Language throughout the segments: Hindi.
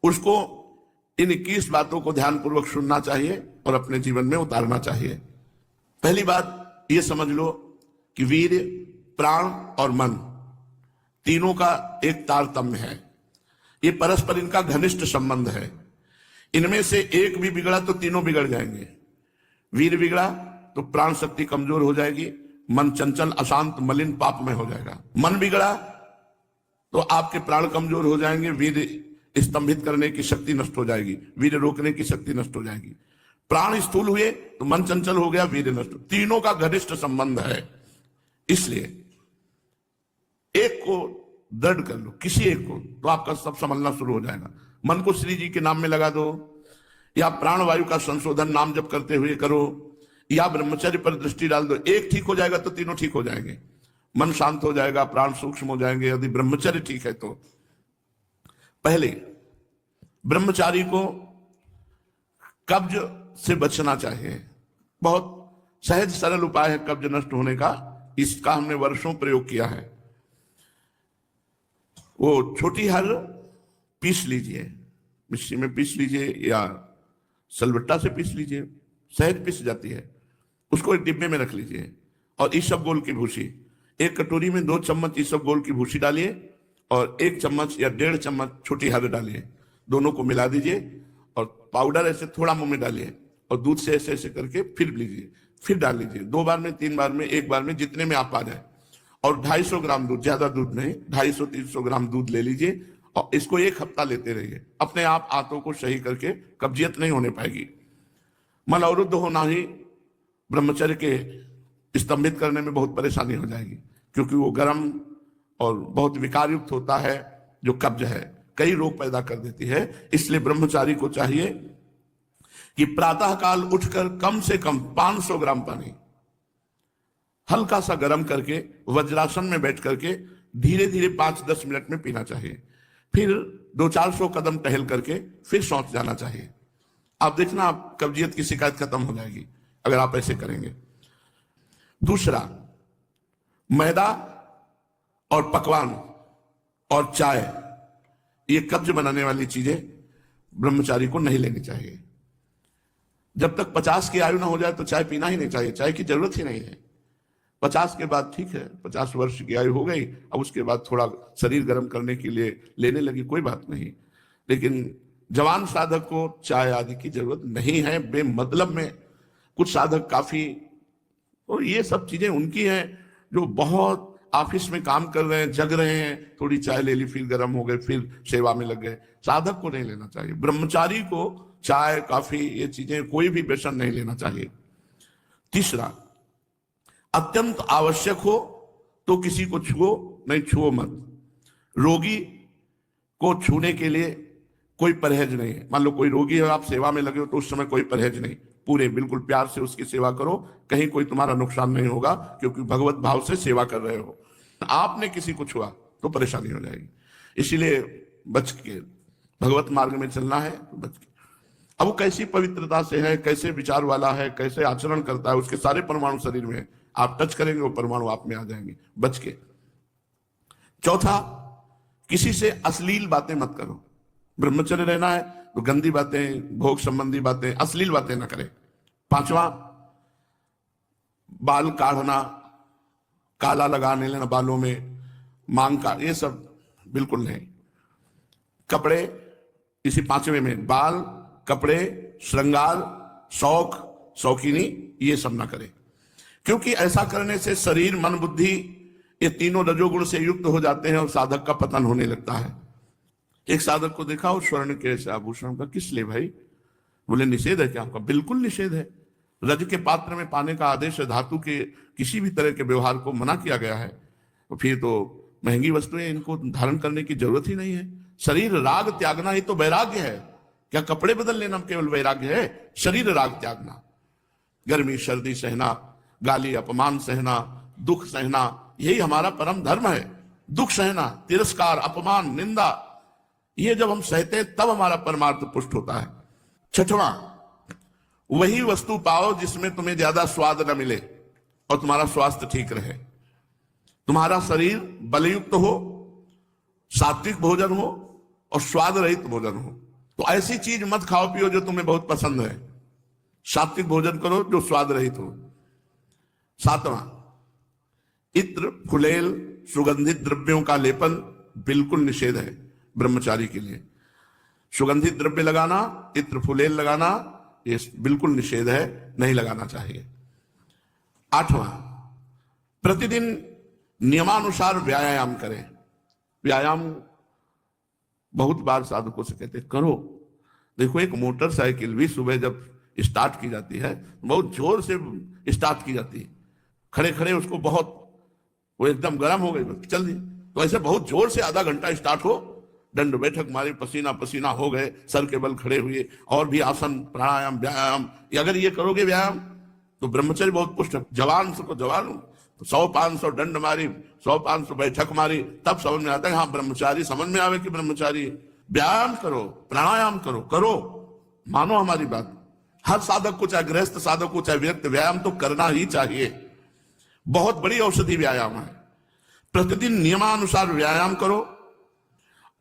उसको इन 21 बातों को ध्यानपूर्वक सुनना चाहिए और अपने जीवन में उतारना चाहिए। पहली बात ये समझ लो कि वीर्य, प्राण और मन तीनों का एक तारतम्य है। ये परस्पर इनका घनिष्ठ संबंध है। इनमें से एक भी बिगड़ा तो तीनों बिगड़ जाएंगे। वीर बिगड़ा तो प्राण शक्ति कमजोर हो जाएगी, मन चंचल, अशांत, मलिन, पापमय हो जाएगा। मन बिगड़ा तो आपके प्राण कमजोर हो जाएंगे, वीर स्तंभित करने की शक्ति नष्ट हो जाएगी, वीर रोकने की शक्ति नष्ट हो जाएगी। प्राण स्थूल हुए तो मन चंचल हो गया, वीर नष्ट। तीनों का घनिष्ठ संबंध है। इसलिए एक को दृढ़ कर लो, किसी एक को, तो आपका सब संभलना शुरू हो जाएगा। मन को श्री जी के नाम में लगा दो, या प्राणवायु का संशोधन नाम जप करते हुए करो, या ब्रह्मचर्य पर दृष्टि डाल दो। एक ठीक हो जाएगा तो तीनों ठीक हो जाएंगे। मन शांत हो जाएगा, प्राण सूक्ष्म हो जाएंगे, यदि ब्रह्मचर्य ठीक है तो। पहले ब्रह्मचारी को कब्ज से बचना चाहिए। बहुत सहज सरल उपाय है कब्ज नष्ट होने का, इसका हमने वर्षों प्रयोग किया है। वो छोटी हर पीस लीजिए, मिक्सी में पीस लीजिए या सलबट्टा से पीस लीजिए, सहज पीस जाती है। उसको एक डिब्बे में रख लीजिए और ईसबगोल की भूसी, एक कटोरी में 2 चम्मच ईसबगोल की भूसी डालिए और 1 चम्मच या 1.5 चम्मच छोटी हर डालिए। दोनों को मिला दीजिए और पाउडर ऐसे थोड़ा मुंह में डालिए और दूध से ऐसे ऐसे करके फिर लीजिए, फिर डाल लीजिए। 2 बार में, 3 बार में, 1 बार में, जितने में आप आ जाए। और 250 ग्राम दूध, ज्यादा दूध नहीं, 250-300 ग्राम दूध ले लीजिए और इसको 1 हफ्ता लेते रहिए। अपने आप आंतों को सही करके कब्जियत नहीं होने पाएगी। मन अवरुद्ध होना ही ब्रह्मचर्य के स्तंभित करने में बहुत परेशानी हो जाएगी, क्योंकि वो गर्म और बहुत विकार युक्त होता है। जो कब्ज है कई रोग पैदा कर देती है। इसलिए ब्रह्मचारी को चाहिए कि प्रातः काल उठकर कम से कम 500 ग्राम पानी हल्का सा गर्म करके वज्रासन में बैठ करके धीरे धीरे 5-10 मिनट में पीना चाहिए। फिर 200-400 कदम टहल करके फिर शौच जाना चाहिए। आप देखना, आप कब्जियत की शिकायत खत्म हो जाएगी अगर आप ऐसे करेंगे। दूसरा, मैदा और पकवान और चाय, ये कब्ज बनाने वाली चीजें ब्रह्मचारी को नहीं लेनी चाहिए। जब तक 50 की आयु ना हो जाए तो चाय पीना ही नहीं चाहिए, चाय की जरूरत ही नहीं है। 50 के बाद ठीक है, 50 वर्ष की आयु हो गई, अब उसके बाद थोड़ा शरीर गर्म करने के लिए लेने लगी, कोई बात नहीं। लेकिन जवान साधक को चाय आदि की जरूरत नहीं है बेमतलब में। कुछ साधक काफी, और ये सब चीजें उनकी हैं जो बहुत ऑफिस में काम कर रहे हैं, जग रहे हैं, थोड़ी चाय ले ली, फिर गर्म हो गए, फिर सेवा में लग गए। साधक को नहीं लेना चाहिए। ब्रह्मचारी को चाय, कॉफी, ये चीजें, कोई भी व्यसन नहीं लेना चाहिए। तीसरा, अत्यंत आवश्यक हो तो किसी को छुओ, नहीं छुओ मत। रोगी को छूने के लिए कोई परहेज नहीं है। मान लो कोई रोगी है, आप सेवा में लगे हो, तो उस समय कोई परहेज नहीं, पूरे बिल्कुल प्यार से उसकी सेवा करो, कहीं कोई तुम्हारा नुकसान नहीं होगा, क्योंकि भगवत भाव से सेवा कर रहे हो। आपने किसी को छुआ तो परेशानी हो जाएगी। इसीलिए बच के भगवत मार्ग में चलना है, तो बच के। अब वो कैसी पवित्रता से है, कैसे विचार वाला है, कैसे आचरण करता है, उसके सारे परमाणु शरीर में, आप टच करेंगे वो परमाणु आप में आ जाएंगे, बच के। चौथा, किसी से अश्लील बातें मत करो। ब्रह्मचर्य रहना है तो गंदी बातें, भोग संबंधी बातें, अश्लील बातें ना करें। 5वां, बाल काढ़ना, काला लगाने लेना बालों में, मांग का, ये सब बिल्कुल नहीं। कपड़े, इसी 5वें में बाल, कपड़े, श्रृंगार, शौक, शौकीनी, ये सब ना करें, क्योंकि ऐसा करने से शरीर, मन, बुद्धि, ये तीनों रजोगुण से युक्त हो जाते हैं और साधक का पतन होने लगता है। एक साधक को देखा और स्वर्ण के ऐसे आभूषण का, किस लिए भाई? बोले निषेध है क्या आपका? बिल्कुल निषेध है। रज के पात्र में पाने का आदेश है, धातु के किसी भी तरह के व्यवहार को मना किया गया है। तो फिर तो महंगी वस्तुएं, इनको धारण करने की जरूरत ही नहीं है। शरीर राग त्यागना ही तो वैराग्य है। क्या कपड़े बदल लेना केवल वैराग्य है? शरीर राग त्यागना, गर्मी सर्दी सहना, गाली अपमान सहना, दुख सहना, यही हमारा परम धर्म है। दुख सहना, तिरस्कार, अपमान, निंदा, ये जब हम सहते हैं तब हमारा परमार्थ पुष्ट होता है। 6वां, वही वस्तु पाओ जिसमें तुम्हें ज्यादा स्वाद न मिले और तुम्हारा स्वास्थ्य ठीक रहे। तुम्हारा शरीर बलयुक्त हो, सात्विक भोजन हो और स्वाद रहित भोजन हो। तो ऐसी चीज मत खाओ पियो जो तुम्हें बहुत पसंद है। सात्विक भोजन करो जो स्वाद रहित हो। 7वां, इत्र फुलेल सुगंधित द्रव्यों का लेपन बिल्कुल निषेध है ब्रह्मचारी के लिए। सुगंधित द्रव्य लगाना, इत्र फुलेल लगाना, ये बिल्कुल निषेध है, नहीं लगाना चाहिए। 8वां, प्रतिदिन नियमानुसार व्यायाम करें। व्यायाम बहुत बार साधकों से कहते करो। देखो, एक मोटरसाइकिल भी सुबह जब स्टार्ट की जाती है, बहुत जोर से स्टार्ट की जाती है, खड़े खड़े उसको बहुत, वो एकदम गर्म हो गई, चल दी। तो ऐसे बहुत जोर से आधा घंटा स्टार्ट हो, दंड बैठक मारी, पसीना पसीना हो गए, सर के बल खड़े हुए, और भी आसन प्राणायाम व्यायाम, अगर ये करोगे व्यायाम तो ब्रह्मचर्य बहुत पुष्ट। जवान को जवान 100-500 दंड मारी, 100-500 बैठक मारी, तब समझ में आता है हाँ ब्रह्मचारी, समझ में आवे कि ब्रह्मचारी। व्यायाम करो, प्राणायाम करो, करो, मानो हमारी बात। हर साधक को, चाहे गृहस्थ साधक को, चाहे व्यक्ति, व्यायाम तो करना ही चाहिए। बहुत बड़ी औषधि व्यायाम है। प्रतिदिन नियमानुसार व्यायाम करो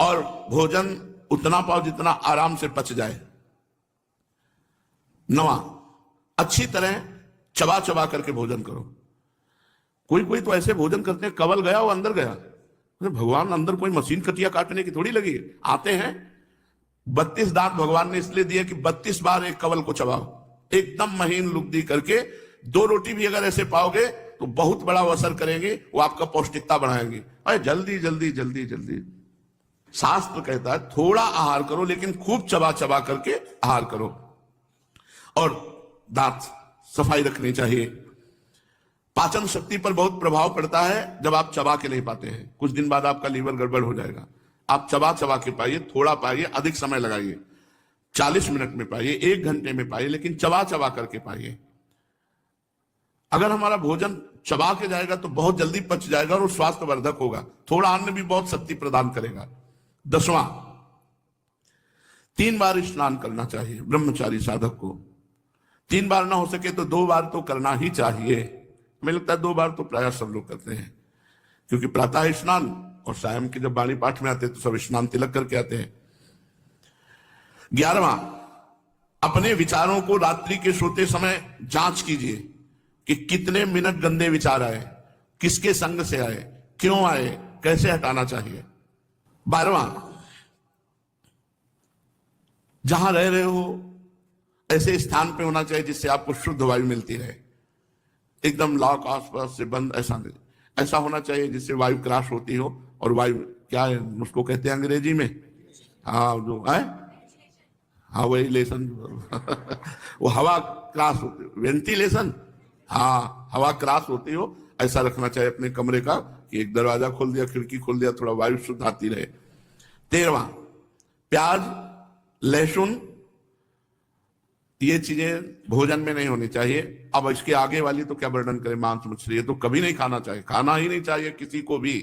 और भोजन उतना पाओ जितना आराम से पच जाए। 9वां, अच्छी तरह चबा चबा करके भोजन करो। कोई कोई तो ऐसे भोजन करते हैं, कवल गया वो अंदर गया। भगवान अंदर कोई मशीन कटिया काटने की थोड़ी लगी, आते हैं 32 दांत भगवान ने इसलिए दिए कि 32 बार एक कवल को चबाओ, एकदम महीन लुगदी करके। 2 रोटी भी अगर ऐसे पाओगे तो बहुत बड़ा असर करेंगे, वो आपका पौष्टिकता बढ़ाएंगे। अरे जल्दी जल्दी जल्दी जल्दी, शास्त्र कहता है थोड़ा आहार करो लेकिन खूब चबा चबा करके आहार करो। और दांत सफाई रखनी चाहिए। पाचन शक्ति पर बहुत प्रभाव पड़ता है जब आप चबा के नहीं पाते हैं, कुछ दिन बाद आपका लीवर गड़बड़ हो जाएगा। आप चबा चबा के पाइए, थोड़ा पाइए, अधिक समय लगाइए, 40 मिनट में पाइए, 1 घंटे में पाइए, लेकिन चबा चबा करके पाइए। अगर हमारा भोजन चबा के जाएगा तो बहुत जल्दी पच जाएगा और स्वास्थ्यवर्धक होगा। थोड़ा अन्न भी बहुत शक्ति प्रदान करेगा। 10वां, 3 बार स्नान करना चाहिए ब्रह्मचारी साधक को। 3 बार ना हो सके तो 2 बार तो करना ही चाहिए। हमें लगता है 2 बार तो प्राय सब लोग करते हैं, क्योंकि प्रातः स्नान और सायं के जब वाणी पाठ में आते हैं तो सब स्नान तिलक करके आते हैं। 11वां, अपने विचारों को रात्रि के सोते समय जांच कीजिए कि कितने मिनट गंदे विचार आए, किसके संग से आए, क्यों आए, कैसे हटाना चाहिए। 12वां, जहां रह रहे हो ऐसे स्थान पे होना चाहिए जिससे आपको शुद्ध वायु मिलती रहे। एकदम लॉक आसपास से बंद ऐसा नहीं, ऐसा होना चाहिए जिससे वायु क्रॉस होती हो। और वायु क्या है उसको कहते हैं अंग्रेजी में, हाँ जो है, हाँ वेंटिलेशन वो हवा क्रॉस होती हो, वेंटिलेशन, हाँ हवा क्रॉस होती हो, ऐसा रखना चाहिए अपने कमरे का कि एक दरवाजा खोल दिया, खिड़की खोल दिया, थोड़ा वायु शुद्ध आती रहे। 13वां, प्याज लहसुन ये चीजें भोजन में नहीं होनी चाहिए। अब इसके आगे वाली तो क्या वर्णन करें, मांस मछली, ये तो कभी नहीं खाना चाहिए, खाना ही नहीं चाहिए किसी को भी।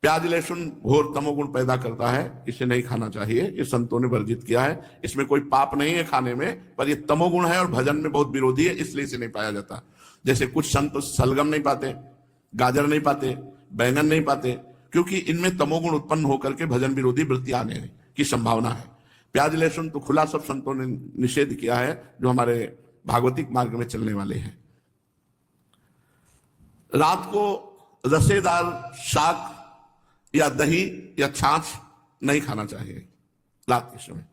प्याज लहसुन घोर तमोगुण पैदा करता है, इसे नहीं खाना चाहिए, ये संतों ने वर्जित किया है। इसमें कोई पाप नहीं है खाने में, पर ये तमोगुण है और भजन में बहुत विरोधी है, इसलिए इसे नहीं पाया जाता। जैसे कुछ संत सलगम नहीं पाते, गाजर नहीं पाते, बैंगन नहीं पाते, क्योंकि इनमें तमोगुण उत्पन्न होकर के भजन विरोधी वृत्ति आने की संभावना है। प्याज लहसुन तो खुला सब संतों ने निषेध किया है, जो हमारे भागवतिक मार्ग में चलने वाले हैं। रात को रसेदार शाक या दही या छाछ नहीं खाना चाहिए रात के समय।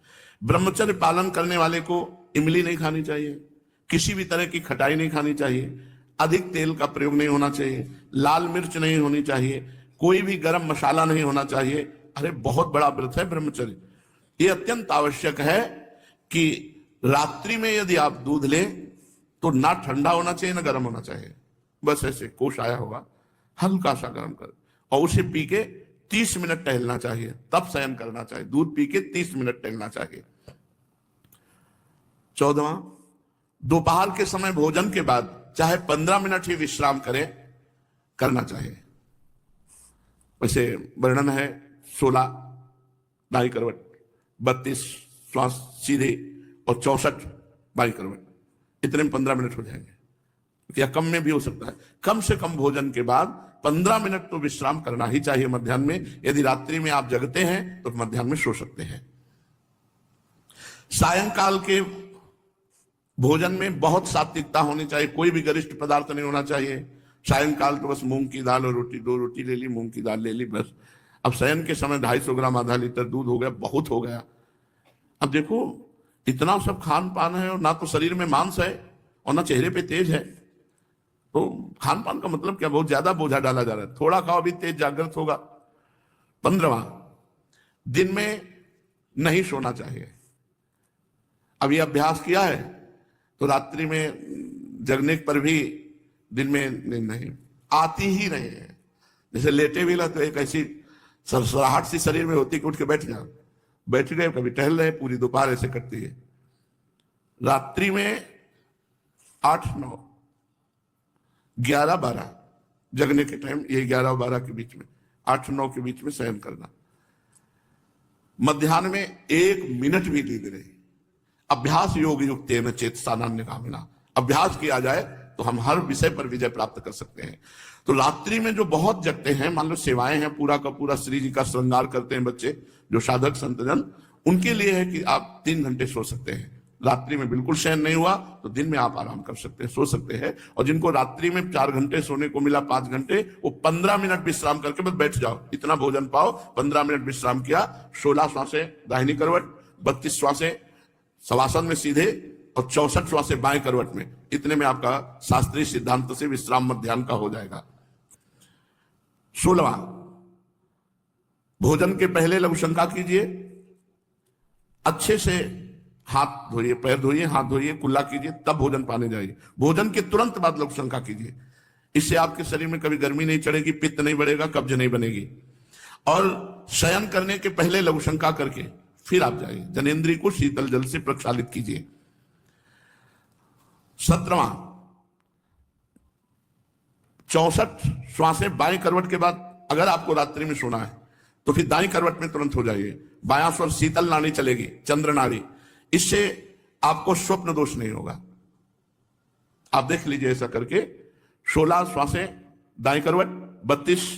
ब्रह्मचर्य पालन करने वाले को इमली नहीं खानी चाहिए, किसी भी तरह की खटाई नहीं खानी चाहिए, अधिक तेल का प्रयोग नहीं होना चाहिए, लाल मिर्च नहीं होनी चाहिए, कोई भी गरम मसाला नहीं होना चाहिए। अरे बहुत बड़ा व्रत है ब्रह्मचर्य, ये अत्यंत आवश्यक है कि रात्रि में यदि आप दूध लें तो ना ठंडा होना चाहिए ना गर्म होना चाहिए, बस ऐसे कोश आया होगा हल्का सा गर्म कर, और उसे पी के 30 मिनट टहलना चाहिए, तब शयन करना चाहिए। दूध पी के 30 मिनट टहलना चाहिए। 14वां, दोपहर के समय भोजन के बाद चाहे 15 मिनट ही विश्राम करें, करना चाहिए। वैसे वर्णन है 16 दाई करवट, 32 श्वास सीधे और 64 बाई करवट, इतने में 15 मिनट हो जाएंगे, या कम में भी हो सकता है। कम से कम भोजन के बाद 15 मिनट तो विश्राम करना ही चाहिए मध्याह्न में। यदि रात्रि में आप जगते हैं तो मध्याह्न में सो सकते हैं। सायंकाल के भोजन में बहुत सात्विकता होनी चाहिए, कोई भी गरिष्ठ पदार्थ नहीं होना चाहिए। सायंकाल तो बस मूंग की दाल और रोटी, 2 रोटी ले ली, मूंग की दाल ले ली, बस। अब शयन के समय 250 ग्राम, आधा लीटर दूध हो गया, बहुत हो गया। अब देखो इतना सब खान पान है और ना तो शरीर में मांस है और ना चेहरे पे तेज है, तो खान पान का मतलब क्या, बहुत ज्यादा बोझा डाला जा रहा है। थोड़ा खाओ भी तेज जागृत होगा। 15वां, दिन में नहीं सोना चाहिए। अब ये अभ्यास किया है तो रात्रि में जगने पर भी दिन में नहीं आती ही नहीं है। जैसे लेटे भी ना तो एक ऐसी सरसराहट सी शरीर में होती कि उठ के बैठ जाओ, बैठ गए, कभी टहल रहे, पूरी दोपहर ऐसे कटती है। रात्रि में 8, 9, 11, 12 जगने के टाइम, ये 11 और 12 के बीच में, 8, 9 के बीच में शयन करना। मध्याह्न में 1 मिनट भी नींद नहीं। अभ्यास योग युक्तेन चेतसा नान्यगामिना, अभ्यास किया जाए तो हम हर विषय पर विजय प्राप्त कर सकते हैं। तो रात्रि में जो बहुत जगते हैं, मान लो सेवाएं हैं, पूरा का पूरा श्री जी का श्रृंगार करते हैं बच्चे, जो साधक संतजन, उनके लिए है कि आप 3 घंटे सो सकते हैं। रात्रि में बिल्कुल शयन नहीं हुआ तो दिन में आप आराम कर सकते हैं, सो सकते हैं। और जिनको रात्रि में 4 घंटे सोने को मिला, 5 घंटे, वो 15 मिनट विश्राम करके बस बैठ जाओ, इतना भोजन पाओ, 15 मिनट विश्राम किया, 16 श्वासें दाहिनी करवट, 32 श्वासें शवासन में सीधे और 64 श्वासें बाएं करवट में, इतने में आपका शास्त्रीय सिद्धांत से विश्राम मध्याह्न का हो जाएगा। 16वां, भोजन के पहले लघु शंका कीजिए, अच्छे से हाथ धोइए, पैर धोइए, हाथ धोइए, कुल्ला कीजिए, तब भोजन पाने जाइए। भोजन के तुरंत बाद लघु शंका कीजिए, इससे आपके शरीर में कभी गर्मी नहीं चढ़ेगी, पित्त नहीं बढ़ेगा, कब्ज नहीं बनेगी। और शयन करने के पहले लघु शंका करके फिर आप जाइए, जनेंद्रिय को शीतल जल से प्रक्षालित कीजिए। 17वां, 64 श्वासें बाएं करवट के बाद, अगर आपको रात्रि में सोना है तो फिर दाएं करवट में तुरंत हो जाइए। बायां स्वर शीतल नाड़ी चलेगी, चंद्र नाड़ी, इससे आपको स्वप्न दोष नहीं होगा। आप देख लीजिए ऐसा करके, 16 श्वासें दाएं करवट, 32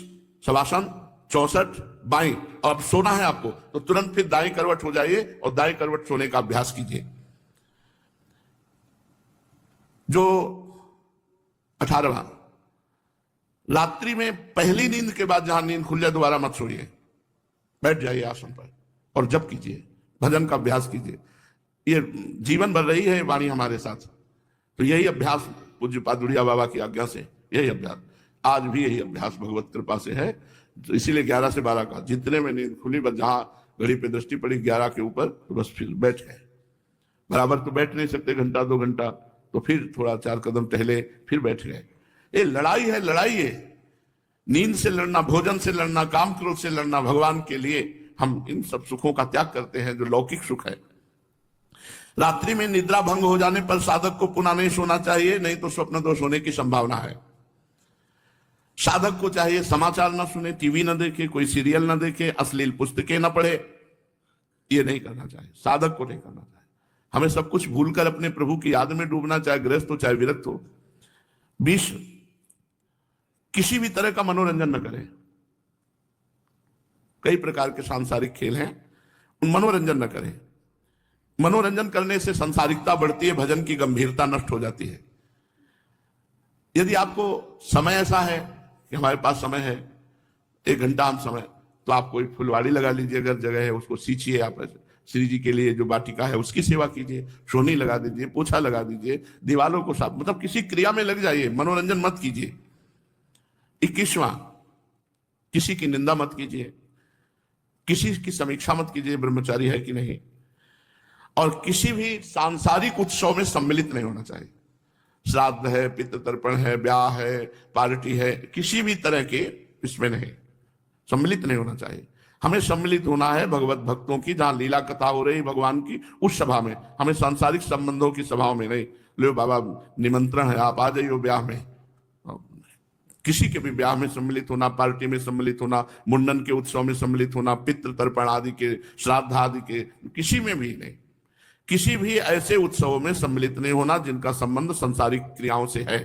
शवासन, 64 बाएं, और अब सोना है आपको तो तुरंत फिर दाएं करवट हो जाइए और दाएं करवट सोने का अभ्यास कीजिए। जो 18वां, रात्रि में पहली नींद के बाद जहां नींद खुल जाए दोबारा मत सोइए, बैठ जाइए आसन पर और जप कीजिए, भजन का अभ्यास कीजिए। ये जीवन भर रही है वाणी हमारे साथ, तो यही अभ्यास पूज्य पादुड़िया बाबा की आज्ञा से, यही अभ्यास आज भी, यही अभ्यास भगवत कृपा से है। तो इसीलिए 11 से 12 का, जितने में नींद खुली, बस जहां घड़ी पे दृष्टि पड़ी 11 के ऊपर, तो बस फिर बैठ गए। बराबर तो बैठ नहीं सकते, घंटा 2 घंटा, तो फिर थोड़ा 4 कदम टहले, फिर बैठ गए। ये लड़ाई है, लड़ाई है, नींद से लड़ना, भोजन से लड़ना, काम क्रोध से लड़ना। भगवान के लिए हम इन सब सुखों का त्याग करते हैं जो लौकिक सुख है। रात्रि में निद्रा भंग हो जाने पर साधक को पुनः नहीं सोना चाहिए, नहीं तो स्वप्न दोष होने की संभावना है। साधक को चाहिए समाचार न सुने, टीवी न देखे, कोई सीरियल न देखे, अश्लील पुस्तकें न पढ़े, ये नहीं करना चाहिए, साधक को नहीं करना चाहिए। हमें सब कुछ भूलकर अपने प्रभु की याद में डूबना, चाहे गृहस्थ हो चाहे विरक्त हो। 20, किसी भी तरह का मनोरंजन न करें। कई प्रकार के सांसारिक खेल हैं, उन मनोरंजन न करें। मनोरंजन करने से सांसारिकता बढ़ती है, भजन की गंभीरता नष्ट हो जाती है। यदि आपको समय ऐसा है कि हमारे पास समय है 1 घंटा हम समय, तो आप कोई फुलवाड़ी लगा लीजिए, अगर जगह है उसको सींचिए, आप श्री जी के लिए जो वाटिका है उसकी सेवा कीजिए, सोनी लगा दीजिए, पोछा लगा दीजिए, दीवालों को साफ, मतलब किसी क्रिया में लग जाइए, मनोरंजन मत कीजिए। 21वां, किसी की निंदा मत कीजिए, किसी की समीक्षा मत कीजिए, ब्रह्मचारी है कि नहीं, और किसी भी सांसारिक उत्सव में सम्मिलित नहीं होना चाहिए। श्राद्ध है, पितृ तर्पण है, ब्याह है, पार्टी है, किसी भी तरह के इसमें नहीं सम्मिलित नहीं होना चाहिए। हमें सम्मिलित होना है भगवत भक्तों की, जहां लीला कथा हो रही भगवान की, उस सभा में। हमें सांसारिक संबंधों की सभाओं में नहीं। लो बाबा निमंत्रण है, आप आ जाइए ब्याह में, किसी के भी ब्याह में सम्मिलित होना, पार्टी में सम्मिलित होना, मुंडन के उत्सव में सम्मिलित होना, पितृ तर्पण आदि के, श्राद्ध आदि के, किसी में भी नहीं। किसी भी ऐसे उत्सवों में सम्मिलित नहीं होना जिनका संबंध संसारिक क्रियाओं से है।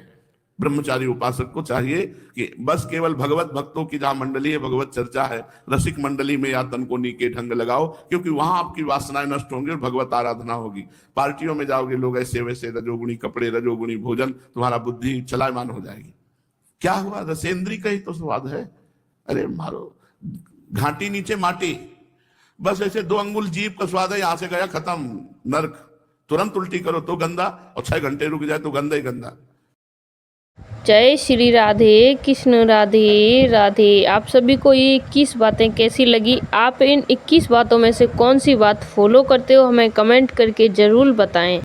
ब्रह्मचारी उपासक को चाहिए कि बस केवल भगवत भक्तों की जहां मंडली है, भगवत चर्चा है, रसिक मंडली में या तन को नीके ढंग लगाओ, क्योंकि वहां आपकी वासनाएं नष्ट होंगी और भगवत आराधना होगी। पार्टियों में जाओगे, लोग ऐसे वैसे, रजोगुणी कपड़े, रजोगुणी भोजन, तुम्हारा बुद्धि चलायमान हो जाएगी। क्या हुआ? रसेंद्री का ही तो स्वाद है। अरे मारो घाटी नीचे माटी, बस ऐसे 2 अंगुल जीभ का स्वाद है, यहां से गया खत्म, नर्क। तुरंत उल्टी करो तो गंदा, और 6 घंटे रुक जाए तो गंदा ही गंदा। जय श्री राधे कृष्ण, राधे राधे। आप सभी को ये 21 बातें कैसी लगी? आप इन 21 बातों में से कौन सी बात फॉलो करते हो? हमें कमेंट करके ज़रूर बताएं।